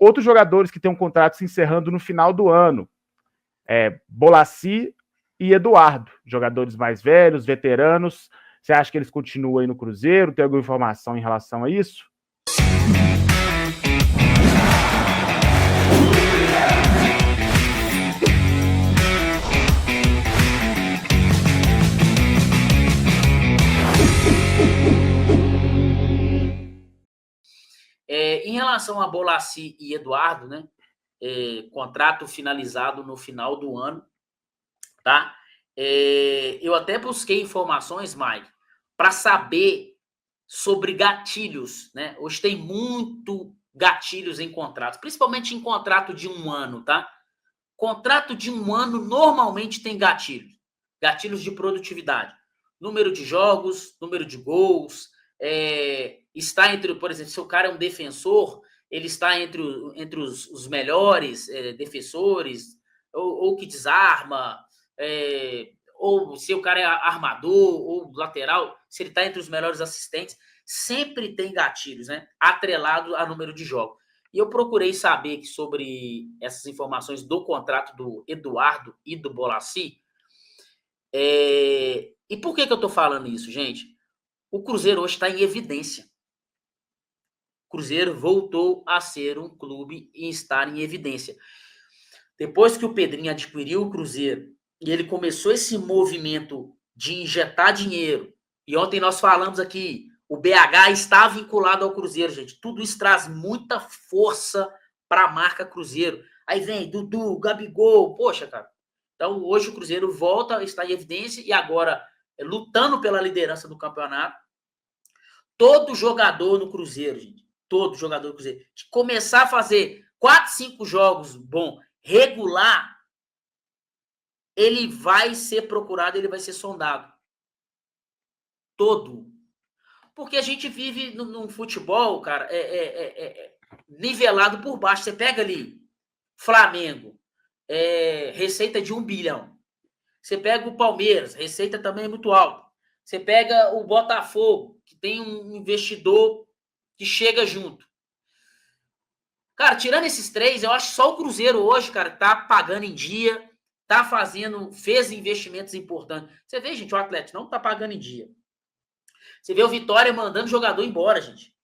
outros jogadores que têm um contrato se encerrando no final do ano. Bolassi e Eduardo, jogadores mais velhos, veteranos. Você acha que eles continuam aí no Cruzeiro? Tem alguma informação em relação a isso? Em relação a Bolassi e Eduardo, né? Contrato finalizado no final do ano, tá? Eu até busquei informações, Mike, para saber sobre gatilhos, né? Hoje tem muito gatilhos em contratos, principalmente em contrato de 1 ano, tá? Contrato de 1 ano normalmente tem gatilhos. Gatilhos de produtividade. Número de jogos, número de gols, está entre, por exemplo, se o cara é um defensor, ele está entre os melhores defensores, ou que desarma, ou se o cara é armador ou lateral, se ele está entre os melhores assistentes, sempre tem gatilhos, né? Atrelado a número de jogos. E eu procurei saber sobre essas informações do contrato do Eduardo e do Bolassi. E por que eu estou falando isso, gente? O Cruzeiro hoje está em evidência. O Cruzeiro voltou a ser um clube e estar em evidência. Depois que o Pedrinho adquiriu o Cruzeiro e ele começou esse movimento de injetar dinheiro, e ontem nós falamos aqui, o BH está vinculado ao Cruzeiro, gente. Tudo isso traz muita força para a marca Cruzeiro. Aí vem Dudu, Gabigol, poxa, cara. Então hoje o Cruzeiro volta, está em evidência e agora lutando pela liderança do campeonato. Todo jogador no Cruzeiro, gente, todo jogador do Cruzeiro, que começar a fazer 4, 5 jogos bom, regular, ele vai ser procurado, ele vai ser sondado. Todo. Porque a gente vive num futebol, cara, nivelado por baixo. Você pega ali, Flamengo, receita de 1 bilhão. Você pega o Palmeiras, receita também é muito alta. Você pega o Botafogo, que tem um investidor que chega junto. Cara, tirando esses 3, eu acho que só o Cruzeiro hoje, cara, tá pagando em dia, fez investimentos importantes. Você vê, gente, o Atlético não tá pagando em dia. Você vê o Vitória mandando jogador embora, gente.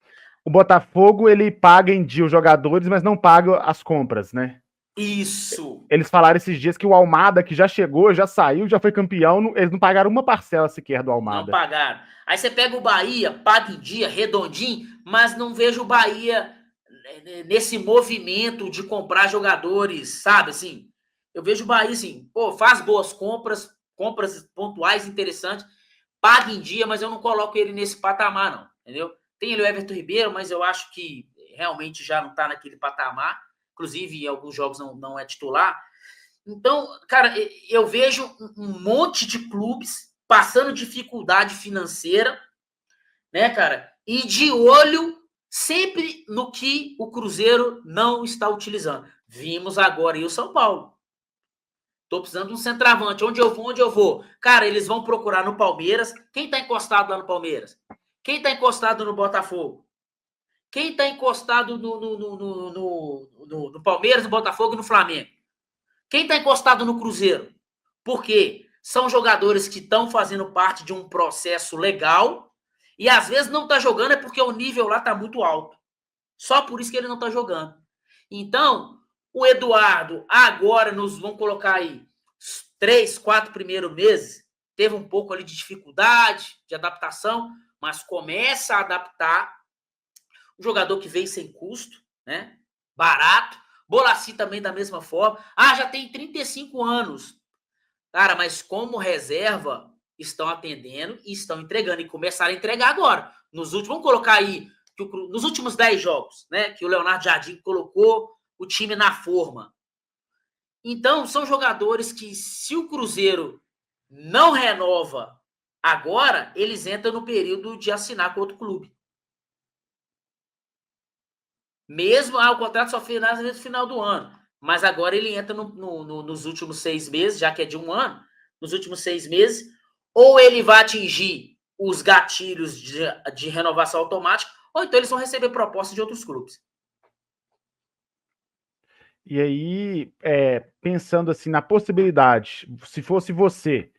O Botafogo, ele paga em dia os jogadores, mas não paga as compras, né? Isso. Eles falaram esses dias que o Almada, que já chegou, já saiu, já foi campeão, eles não pagaram uma parcela sequer do Almada. Não pagaram. Aí você pega o Bahia, paga em dia, redondinho, mas não vejo o Bahia nesse movimento de comprar jogadores, sabe, assim? Eu vejo o Bahia, assim, faz boas compras pontuais interessantes, paga em dia, mas eu não coloco ele nesse patamar, não, entendeu? Tem ele o Everton Ribeiro, mas eu acho que realmente já não tá naquele patamar, inclusive em alguns jogos não é titular. Então, cara, eu vejo um monte de clubes passando dificuldade financeira, né, cara? E de olho sempre no que o Cruzeiro não está utilizando. Vimos agora aí o São Paulo. Tô precisando de um centroavante. Onde eu vou? Cara, eles vão procurar no Palmeiras. Quem tá encostado lá no Palmeiras? Quem tá encostado no Botafogo? Quem tá encostado no Palmeiras, no Botafogo e no Flamengo? Quem tá encostado no Cruzeiro? Por quê? São jogadores que estão fazendo parte de um processo legal e às vezes não tá jogando é porque o nível lá tá muito alto. Só por isso que ele não tá jogando. Então, o Eduardo, agora vamos colocar aí 3, 4 primeiros meses, teve um pouco ali de dificuldade, de adaptação, mas começa a adaptar. Um jogador que vem sem custo, né? Barato. Bolassi também da mesma forma. Já tem 35 anos. Cara, mas como reserva, estão atendendo e estão entregando. E começaram a entregar agora. Vamos colocar aí, nos últimos 10 jogos, né? Que o Leonardo Jardim colocou o time na forma. Então, são jogadores que, se o Cruzeiro não renova agora, eles entram no período de assinar com outro clube. Mesmo, o contrato só finaliza no final do ano. Mas agora ele entra nos últimos 6 meses, já que é de 1 ano, nos últimos 6 meses, ou ele vai atingir os gatilhos de renovação automática, ou então eles vão receber propostas de outros clubes. E aí, pensando assim na possibilidade, se fosse você,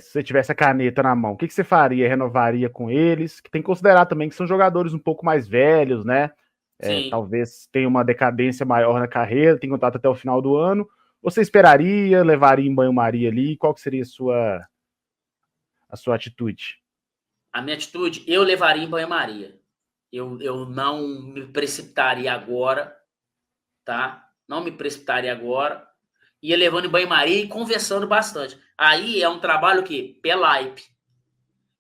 se você tivesse a caneta na mão, o que que você faria? Renovaria com eles? Que tem que considerar também que são jogadores um pouco mais velhos, né? Sim. Talvez tenha uma decadência maior na carreira, tem contrato até o final do ano. Ou você esperaria, levaria em banho-maria ali? Qual que seria a sua atitude? A minha atitude, eu levaria em banho-maria. Eu não me precipitaria agora, tá? Não me precipitaria agora. Ia levando em banho-maria e conversando bastante. Aí é um trabalho que Pelaipe.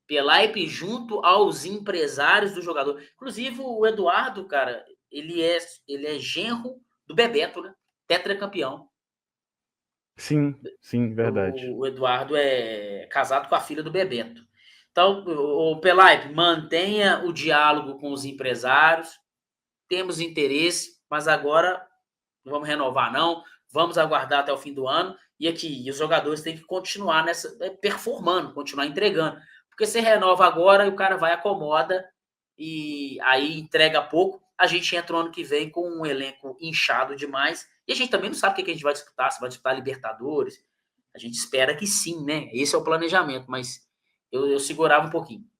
Pelaipe junto aos empresários do jogador. Inclusive o Eduardo, cara, ele é genro do Bebeto, né? Tetracampeão. Sim, sim, verdade. O Eduardo é casado com a filha do Bebeto. Então, o Pelaipe, mantenha o diálogo com os empresários. Temos interesse, mas agora não vamos renovar, não. Vamos aguardar até o fim do ano. E aqui, os jogadores têm que continuar performando, continuar entregando. Porque você renova agora e o cara vai, acomoda e aí entrega pouco. A gente entra no ano que vem com um elenco inchado demais. E a gente também não sabe o que a gente vai disputar, se vai disputar Libertadores. A gente espera que sim, né? Esse é o planejamento, mas eu segurava um pouquinho.